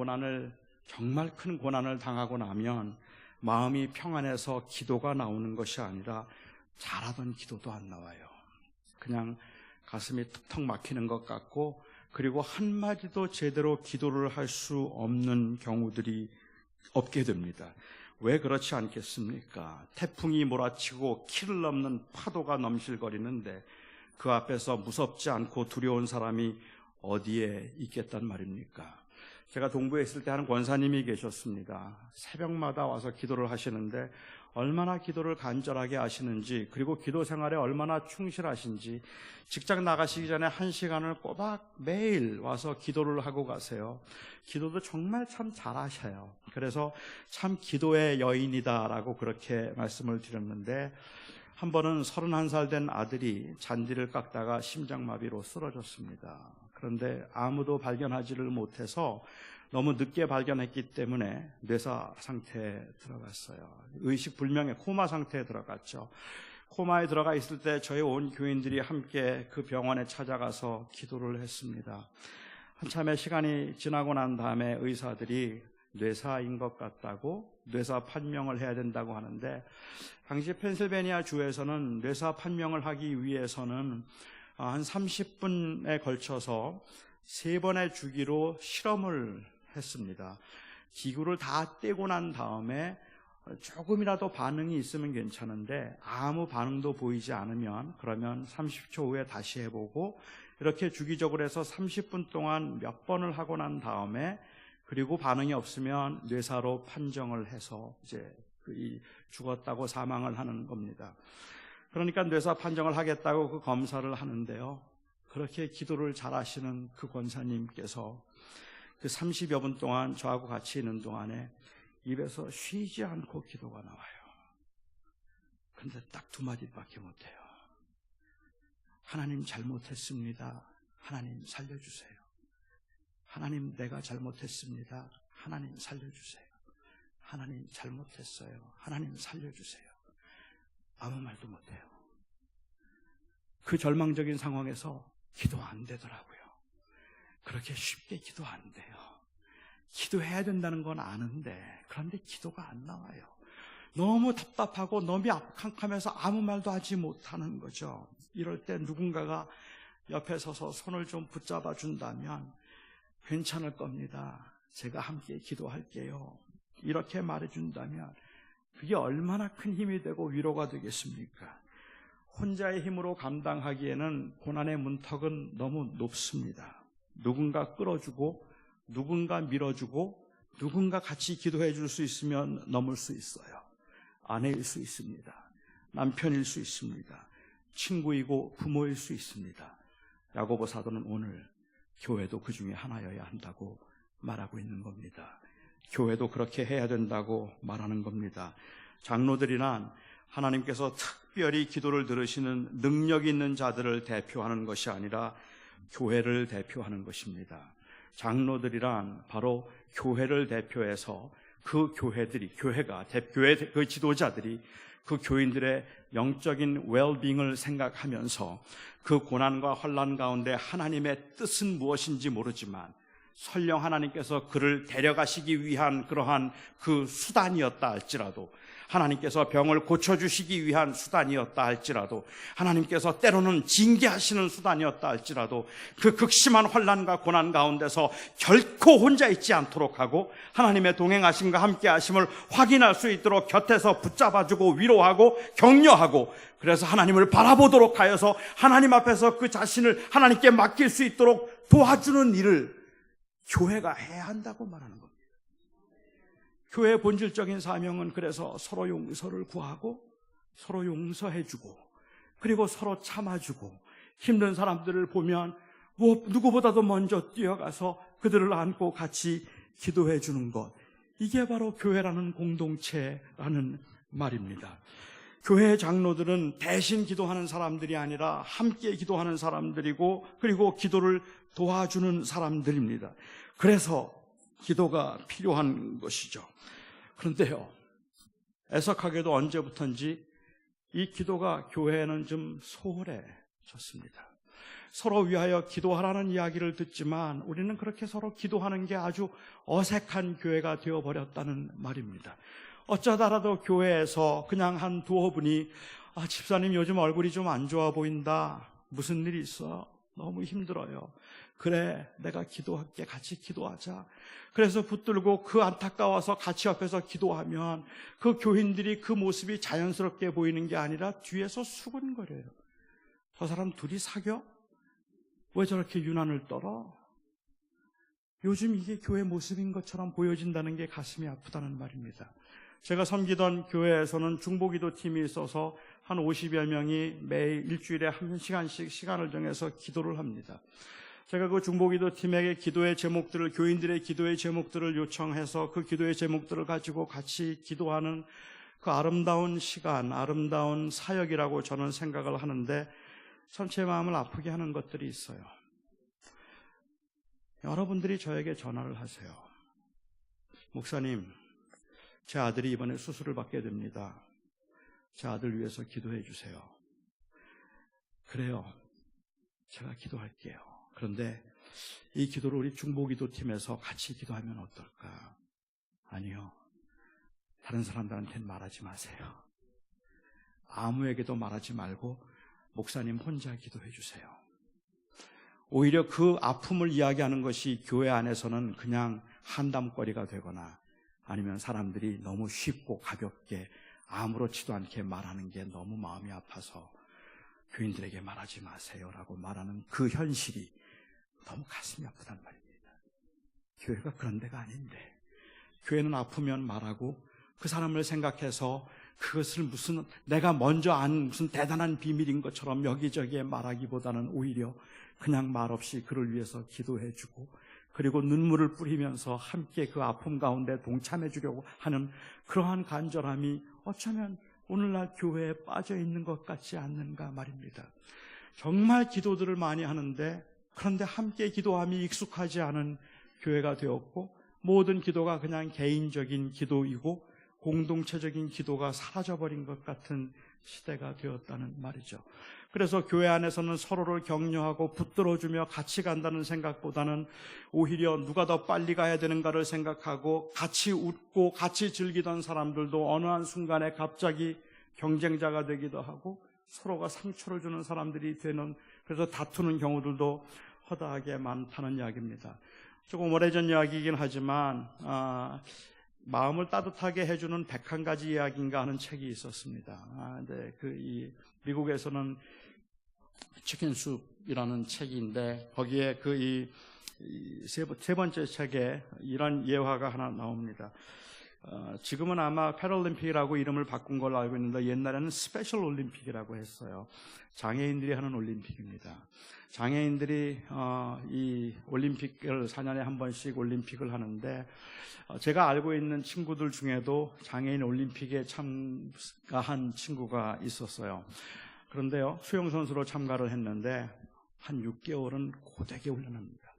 정말 큰 고난을 당하고 나면 마음이 평안해서 기도가 나오는 것이 아니라 잘하던 기도도 안 나와요. 그냥 가슴이 턱턱 막히는 것 같고 그리고 한마디도 제대로 기도를 할 수 없는 경우들이 없게 됩니다. 왜 그렇지 않겠습니까? 태풍이 몰아치고 키를 넘는 파도가 넘실거리는데 그 앞에서 무섭지 않고 두려운 사람이 어디에 있겠단 말입니까? 제가 동부에 있을 때 한 권사님이 계셨습니다. 새벽마다 와서 기도를 하시는데 얼마나 기도를 간절하게 하시는지 그리고 기도 생활에 얼마나 충실하신지 직장 나가시기 전에 1시간을 꼬박 매일 와서 기도를 하고 가세요. 기도도 정말 참 잘하셔요. 그래서 참 기도의 여인이다라고 그렇게 말씀을 드렸는데 한 번은 31살 된 아들이 잔디를 깎다가 심장마비로 쓰러졌습니다. 그런데 아무도 발견하지를 못해서 너무 늦게 발견했기 때문에 뇌사 상태에 들어갔어요. 의식불명의 코마 상태에 들어갔죠. 코마에 들어가 있을 때 저희 온 교인들이 함께 그 병원에 찾아가서 기도를 했습니다. 한참의 시간이 지나고 난 다음에 의사들이 뇌사인 것 같다고 뇌사 판명을 해야 된다고 하는데 당시 펜실베니아 주에서는 뇌사 판명을 하기 위해서는 한 30분에 걸쳐서 3번의 주기로 실험을 했습니다. 기구를 다 떼고 난 다음에 조금이라도 반응이 있으면 괜찮은데 아무 반응도 보이지 않으면 그러면 30초 후에 다시 해보고 이렇게 주기적으로 해서 30분 동안 몇 번을 하고 난 다음에 그리고 반응이 없으면 뇌사로 판정을 해서 이제 죽었다고 사망을 하는 겁니다. 그러니까 뇌사 판정을 하겠다고 그 검사를 하는데요. 그렇게 기도를 잘하시는 그 권사님께서 그 30여 분 동안 저하고 같이 있는 동안에 입에서 쉬지 않고 기도가 나와요. 그런데 딱 2마디밖에 못해요. 하나님 잘못했습니다. 하나님 살려주세요. 하나님 내가 잘못했습니다. 하나님 살려주세요. 하나님 잘못했어요. 하나님 살려주세요. 아무 말도 못해요. 그 절망적인 상황에서 기도 안 되더라고요. 그렇게 쉽게 기도 안 돼요. 기도해야 된다는 건 아는데 그런데 기도가 안 나와요. 너무 답답하고 너무 깜깜해서 아무 말도 하지 못하는 거죠. 이럴 때 누군가가 옆에 서서 손을 좀 붙잡아 준다면 괜찮을 겁니다. 제가 함께 기도할게요. 이렇게 말해준다면 그게 얼마나 큰 힘이 되고 위로가 되겠습니까? 혼자의 힘으로 감당하기에는 고난의 문턱은 너무 높습니다. 누군가 끌어주고 누군가 밀어주고 누군가 같이 기도해 줄 수 있으면 넘을 수 있어요. 아내일 수 있습니다. 남편일 수 있습니다. 친구이고 부모일 수 있습니다. 야고보 사도는 오늘 교회도 그 중에 하나여야 한다고 말하고 있는 겁니다. 교회도 그렇게 해야 된다고 말하는 겁니다. 장로들이란 하나님께서 특별히 기도를 들으시는 능력 있는 자들을 대표하는 것이 아니라 교회를 대표하는 것입니다. 장로들이란 바로 교회를 대표해서 그 교회가 교회 그 지도자들이 그 교인들의 영적인 웰빙을 생각하면서 그 고난과 환난 가운데 하나님의 뜻은 무엇인지 모르지만 설령 하나님께서 그를 데려가시기 위한 그러한 그 수단이었다 할지라도 하나님께서 병을 고쳐주시기 위한 수단이었다 할지라도 하나님께서 때로는 징계하시는 수단이었다 할지라도 그 극심한 환난과 고난 가운데서 결코 혼자 있지 않도록 하고 하나님의 동행하심과 함께하심을 확인할 수 있도록 곁에서 붙잡아주고 위로하고 격려하고 그래서 하나님을 바라보도록 하여서 하나님 앞에서 그 자신을 하나님께 맡길 수 있도록 도와주는 일을 교회가 해야 한다고 말하는 겁니다. 교회의 본질적인 사명은 그래서 서로 용서를 구하고 서로 용서해주고 그리고 서로 참아주고 힘든 사람들을 보면 누구보다도 먼저 뛰어가서 그들을 안고 같이 기도해 주는 것, 이게 바로 교회라는 공동체라는 말입니다. 교회 장로들은 대신 기도하는 사람들이 아니라 함께 기도하는 사람들이고, 그리고 기도를 도와주는 사람들입니다. 그래서 기도가 필요한 것이죠. 그런데요, 애석하게도 언제부턴지 이 기도가 교회에는 좀 소홀해졌습니다. 서로 위하여 기도하라는 이야기를 듣지만 우리는 그렇게 서로 기도하는 게 아주 어색한 교회가 되어버렸다는 말입니다. 어쩌다라도 교회에서 그냥 한 두어 분이 집사님 요즘 얼굴이 좀 안 좋아 보인다. 무슨 일이 있어? 너무 힘들어요. 그래, 내가 기도할게. 같이 기도하자. 그래서 붙들고 그 안타까워서 같이 옆에서 기도하면 그 교인들이 그 모습이 자연스럽게 보이는 게 아니라 뒤에서 수근거려요. 저 사람 둘이 사겨? 왜 저렇게 유난을 떨어? 요즘 이게 교회 모습인 것처럼 보여진다는 게 가슴이 아프다는 말입니다. 제가 섬기던 교회에서는 중보기도 팀이 있어서 한 50여 명이 매일 일주일에 한 시간씩 시간을 정해서 기도를 합니다. 제가 그 중보기도 팀에게 기도의 제목들을, 교인들의 기도의 제목들을 요청해서 그 기도의 제목들을 가지고 같이 기도하는 그 아름다운 시간, 아름다운 사역이라고 저는 생각을 하는데, 전체 마음을 아프게 하는 것들이 있어요. 여러분들이 저에게 전화를 하세요. 목사님, 제 아들이 이번에 수술을 받게 됩니다. 제 아들 위해서 기도해 주세요. 그래요. 제가 기도할게요. 그런데 이 기도를 우리 중보기도팀에서 같이 기도하면 어떨까? 아니요. 다른 사람들한테는 말하지 마세요. 아무에게도 말하지 말고 목사님 혼자 기도해 주세요. 오히려 그 아픔을 이야기하는 것이 교회 안에서는 그냥 한담거리가 되거나, 아니면 사람들이 너무 쉽고 가볍게 아무렇지도 않게 말하는 게 너무 마음이 아파서 교인들에게 말하지 마세요라고 말하는 그 현실이 너무 가슴이 아프단 말입니다. 교회가 그런 데가 아닌데, 교회는 아프면 말하고 그 사람을 생각해서 그것을 무슨 내가 먼저 아는 무슨 대단한 비밀인 것처럼 여기저기에 말하기보다는 오히려 그냥 말없이 그를 위해서 기도해주고, 그리고 눈물을 뿌리면서 함께 그 아픔 가운데 동참해 주려고 하는 그러한 간절함이 어쩌면 오늘날 교회에 빠져 있는 것 같지 않는가 말입니다. 정말 기도들을 많이 하는데, 그런데 함께 기도함이 익숙하지 않은 교회가 되었고, 모든 기도가 그냥 개인적인 기도이고 공동체적인 기도가 사라져버린 것 같은 시대가 되었다는 말이죠. 그래서 교회 안에서는 서로를 격려하고 붙들어주며 같이 간다는 생각보다는 오히려 누가 더 빨리 가야 되는가를 생각하고, 같이 웃고 같이 즐기던 사람들도 어느 한순간에 갑자기 경쟁자가 되기도 하고 서로가 상처를 주는 사람들이 되는, 그래서 다투는 경우들도 허다하게 많다는 이야기입니다. 조금 오래전 이야기이긴 하지만 마음을 따뜻하게 해주는 101가지 이야기인가 하는 책이 있었습니다. 근데 미국에서는 치킨숲이라는 책인데, 거기에 세 번째 책에 이런 예화가 하나 나옵니다. 지금은 아마 패럴림픽이라고 이름을 바꾼 걸로 알고 있는데, 옛날에는 스페셜 올림픽이라고 했어요. 장애인들이 하는 올림픽입니다. 장애인들이 이 올림픽을 4년에 한 번씩 올림픽을 하는데, 제가 알고 있는 친구들 중에도 장애인 올림픽에 참가한 친구가 있었어요. 그런데요, 수영선수로 참가를 했는데 한 6개월은 고되게 훈련합니다.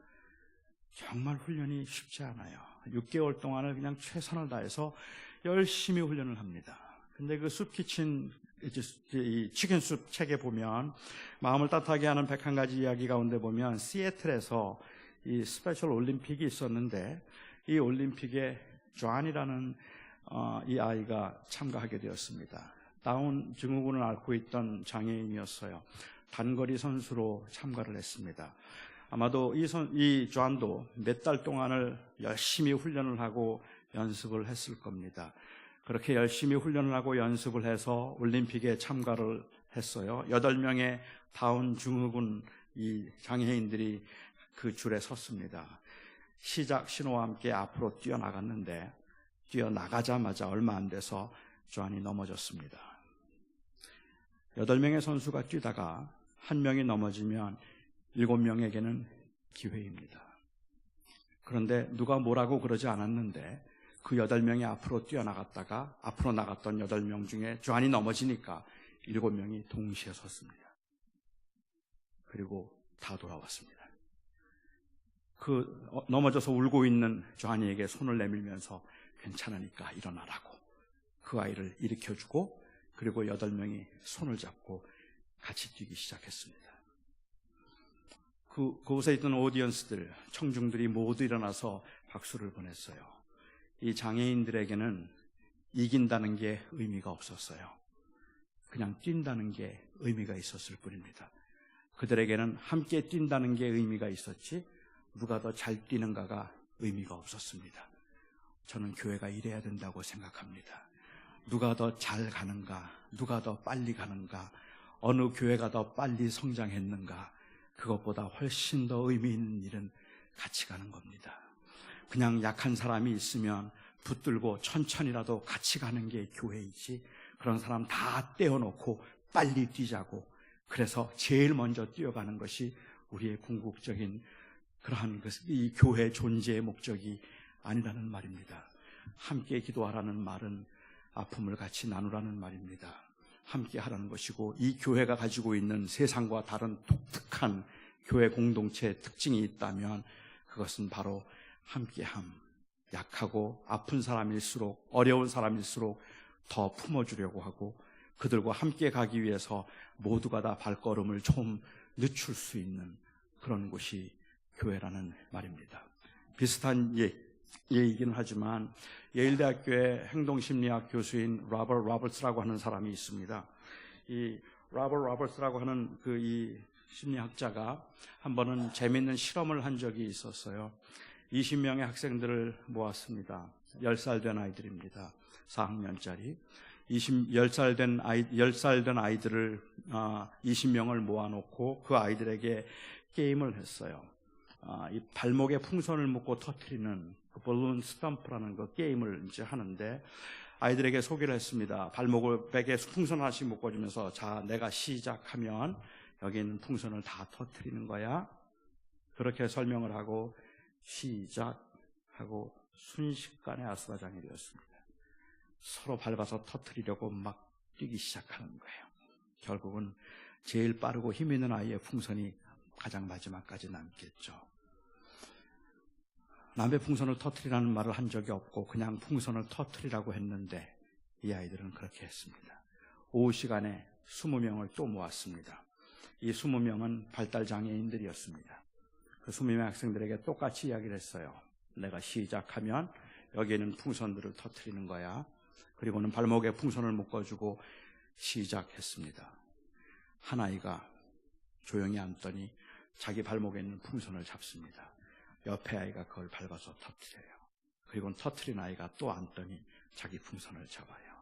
정말 훈련이 쉽지 않아요. 6개월 동안을 그냥 최선을 다해서 열심히 훈련을 합니다. 근데 그 숲키친, 이 치킨숲 책에 보면, 마음을 따뜻하게 하는 101가지 이야기 가운데 보면, 시애틀에서 이 스페셜 올림픽이 있었는데, 이 올림픽에 존이라는 이 아이가 참가하게 되었습니다. 다운 증후군을 앓고 있던 장애인이었어요. 단거리 선수로 참가를 했습니다. 아마도 이 존도 몇 달 동안을 열심히 훈련을 하고 연습을 했을 겁니다. 그렇게 열심히 훈련을 하고 연습을 해서 올림픽에 참가를 했어요. 8명의 다운 증후군 이 장애인들이 그 줄에 섰습니다. 시작 신호와 함께 앞으로 뛰어나갔는데, 뛰어나가자마자 얼마 안 돼서 존이 넘어졌습니다. 8명의 선수가 뛰다가 한 명이 넘어지면 7명에게는 기회입니다. 그런데 누가 뭐라고 그러지 않았는데 그 8명이 앞으로 뛰어나갔다가 앞으로 나갔던 8명 중에 조한이 넘어지니까 7명이 동시에 섰습니다. 그리고 다 돌아왔습니다. 넘어져서 울고 있는 조한이에게 손을 내밀면서 괜찮으니까 일어나라고 그 아이를 일으켜주고 그리고 8명이 손을 잡고 같이 뛰기 시작했습니다. 그곳에 있던 오디언스들, 청중들이 모두 일어나서 박수를 보냈어요. 이 장애인들에게는 이긴다는 게 의미가 없었어요. 그냥 뛴다는 게 의미가 있었을 뿐입니다. 그들에게는 함께 뛴다는 게 의미가 있었지 누가 더 잘 뛰는가가 의미가 없었습니다. 저는 교회가 이래야 된다고 생각합니다. 누가 더 잘 가는가, 누가 더 빨리 가는가, 어느 교회가 더 빨리 성장했는가, 그것보다 훨씬 더 의미 있는 일은 같이 가는 겁니다. 그냥 약한 사람이 있으면 붙들고 천천히라도 같이 가는 게 교회이지, 그런 사람 다 떼어놓고 빨리 뛰자고, 그래서 제일 먼저 뛰어가는 것이 우리의 궁극적인 그러한 이 교회 존재의 목적이 아니라는 말입니다. 함께 기도하라는 말은 아픔을 같이 나누라는 말입니다. 함께 하라는 것이고, 이 교회가 가지고 있는 세상과 다른 독특한 교회 공동체의 특징이 있다면 그것은 바로 함께함. 약하고 아픈 사람일수록, 어려운 사람일수록 더 품어주려고 하고, 그들과 함께 가기 위해서 모두가 다 발걸음을 좀 늦출 수 있는 그런 곳이 교회라는 말입니다. 비슷한 얘기는 하지만 예일대학교의 행동심리학 교수인 로버트라고 하는 사람이 있습니다. 이 로버트라고 하는 이 심리학자가 한 번은 재미있는 실험을 한 적이 있었어요. 20명의 학생들을 모았습니다. 10살 된 아이들입니다. 4학년짜리. 10살 된 아이들을 20명을 모아놓고 그 아이들에게 게임을 했어요. 이 발목에 풍선을 묶고 터뜨리는 그 볼룬 스탬프라는 그 게임을 이제 하는데, 아이들에게 소개를 했습니다. 백에 풍선 하나씩 묶어주면서, 자, 내가 시작하면 여기 있는 풍선을 다 터뜨리는 거야. 그렇게 설명을 하고 시작하고 순식간에 아수라장이 되었습니다. 서로 밟아서 터뜨리려고 막 뛰기 시작하는 거예요. 결국은 제일 빠르고 힘 있는 아이의 풍선이 가장 마지막까지 남겠죠. 남의 풍선을 터뜨리라는 말을 한 적이 없고 그냥 풍선을 터뜨리라고 했는데 이 아이들은 그렇게 했습니다. 오후 시간에 20명을 또 모았습니다. 이 20명은 발달장애인들이었습니다. 그 20명 학생들에게 똑같이 이야기를 했어요. 내가 시작하면 여기에는 풍선들을 터뜨리는 거야. 그리고는 발목에 풍선을 묶어주고 시작했습니다. 한 아이가 조용히 앉더니 자기 발목에 있는 풍선을 잡습니다. 옆에 아이가 그걸 밟아서 터뜨려요. 그리고 터뜨린 아이가 또 앉더니 자기 풍선을 잡아요.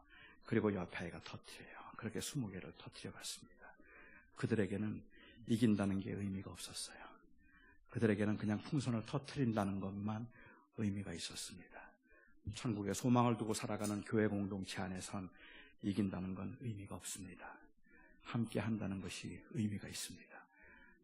그리고 옆에 아이가 터뜨려요. 그렇게 20개를 터뜨려 갔습니다. 그들에게는 이긴다는 게 의미가 없었어요. 그들에게는 그냥 풍선을 터뜨린다는 것만 의미가 있었습니다. 천국에 소망을 두고 살아가는 교회 공동체 안에선 이긴다는 건 의미가 없습니다. 함께 한다는 것이 의미가 있습니다.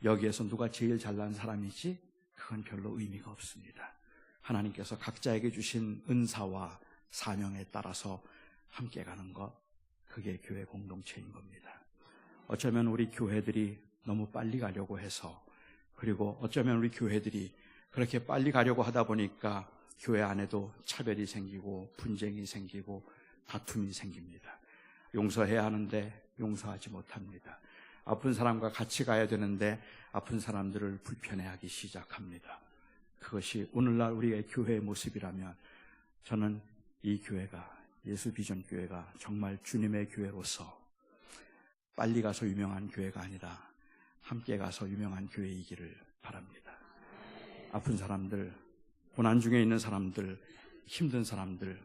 여기에서 누가 제일 잘난 사람이지? 그건 별로 의미가 없습니다. 하나님께서 각자에게 주신 은사와 사명에 따라서 함께 가는 것, 그게 교회 공동체인 겁니다. 어쩌면 우리 교회들이 너무 빨리 가려고 해서, 그리고 어쩌면 우리 교회들이 그렇게 빨리 가려고 하다 보니까 교회 안에도 차별이 생기고 분쟁이 생기고 다툼이 생깁니다. 용서해야 하는데 용서하지 못합니다. 아픈 사람과 같이 가야 되는데 아픈 사람들을 불편해하기 시작합니다. 그것이 오늘날 우리의 교회의 모습이라면 저는 이 교회가, 예수 비전 교회가 정말 주님의 교회로서 빨리 가서 유명한 교회가 아니라 함께 가서 유명한 교회이기를 바랍니다. 아픈 사람들, 고난 중에 있는 사람들, 힘든 사람들,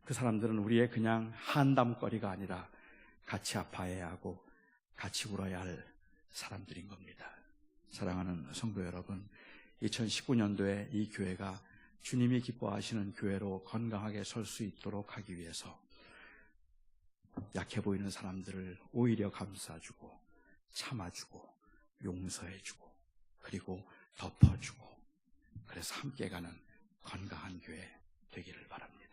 그 사람들은 우리의 그냥 한담거리가 아니라 같이 아파해야 하고 같이 울어야 할 사람들인 겁니다. 사랑하는 성도 여러분, 2019년도에 이 교회가 주님이 기뻐하시는 교회로 건강하게 설 수 있도록 하기 위해서 약해 보이는 사람들을 오히려 감싸주고 참아주고 용서해주고 그리고 덮어주고 그래서 함께 가는 건강한 교회 되기를 바랍니다.